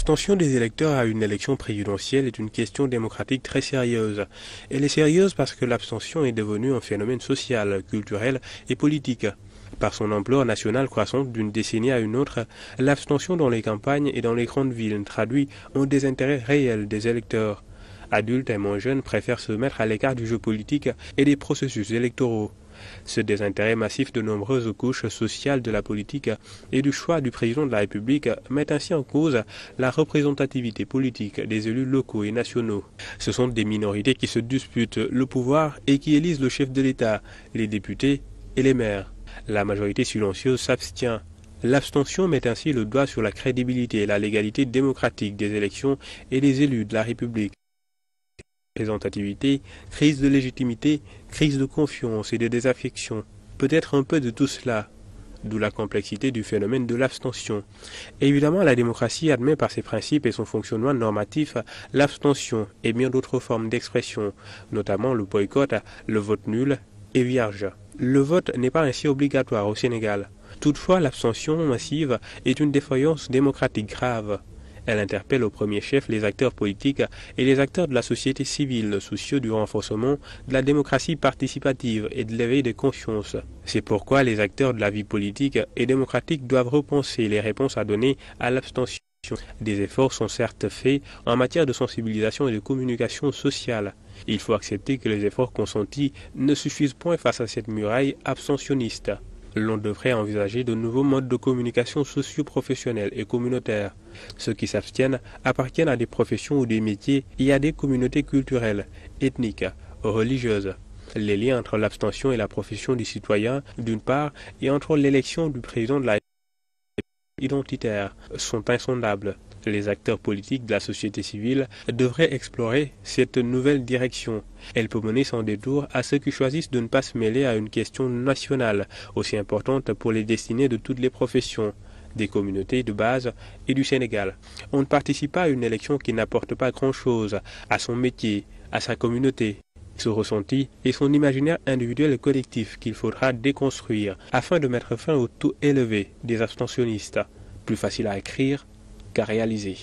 L'abstention des électeurs à une élection présidentielle est une question démocratique très sérieuse. Elle est sérieuse parce que l'abstention est devenue un phénomène social, culturel et politique. Par son ampleur nationale croissante d'une décennie à une autre, l'abstention dans les campagnes et dans les grandes villes traduit un désintérêt réel des électeurs. Adultes et moins jeunes préfèrent se mettre à l'écart du jeu politique et des processus électoraux. Ce désintérêt massif de nombreuses couches sociales de la politique et du choix du président de la République met ainsi en cause la représentativité politique des élus locaux et nationaux. Ce sont des minorités qui se disputent le pouvoir et qui élisent le chef de l'État, les députés et les maires. La majorité silencieuse s'abstient. L'abstention met ainsi le doigt sur la crédibilité et la légalité démocratique des élections et des élus de la République. Représentativité, crise de légitimité, crise de confiance et de désaffection. Peut-être un peu de tout cela, d'où la complexité du phénomène de l'abstention. Évidemment, la démocratie admet par ses principes et son fonctionnement normatif l'abstention et bien d'autres formes d'expression, notamment le boycott, le vote nul et vierge. Le vote n'est pas ainsi obligatoire au Sénégal. Toutefois, l'abstention massive est une défaillance démocratique grave. Elle interpelle au premier chef les acteurs politiques et les acteurs de la société civile soucieux du renforcement de la démocratie participative et de l'éveil des consciences. C'est pourquoi les acteurs de la vie politique et démocratique doivent repenser les réponses à donner à l'abstention. Des efforts sont certes faits en matière de sensibilisation et de communication sociale. Il faut accepter que les efforts consentis ne suffisent point face à cette muraille abstentionniste. L'on devrait envisager de nouveaux modes de communication socio-professionnels et communautaires. Ceux qui s'abstiennent appartiennent à des professions ou des métiers et à des communautés culturelles, ethniques, religieuses. Les liens entre l'abstention et la profession du citoyen, d'une part, et entre l'élection du président de la République identitaire, sont insondables. Les acteurs politiques de la société civile devraient explorer cette nouvelle direction. Elle peut mener sans détour à ceux qui choisissent de ne pas se mêler à une question nationale, aussi importante pour les destinées de toutes les professions, des communautés de base et du Sénégal. On ne participe pas à une élection qui n'apporte pas grand-chose à son métier, à sa communauté, ce ressenti et son imaginaire individuel et collectif qu'il faudra déconstruire afin de mettre fin au taux élevé des abstentionnistes, plus facile à écrire qu'à réaliser.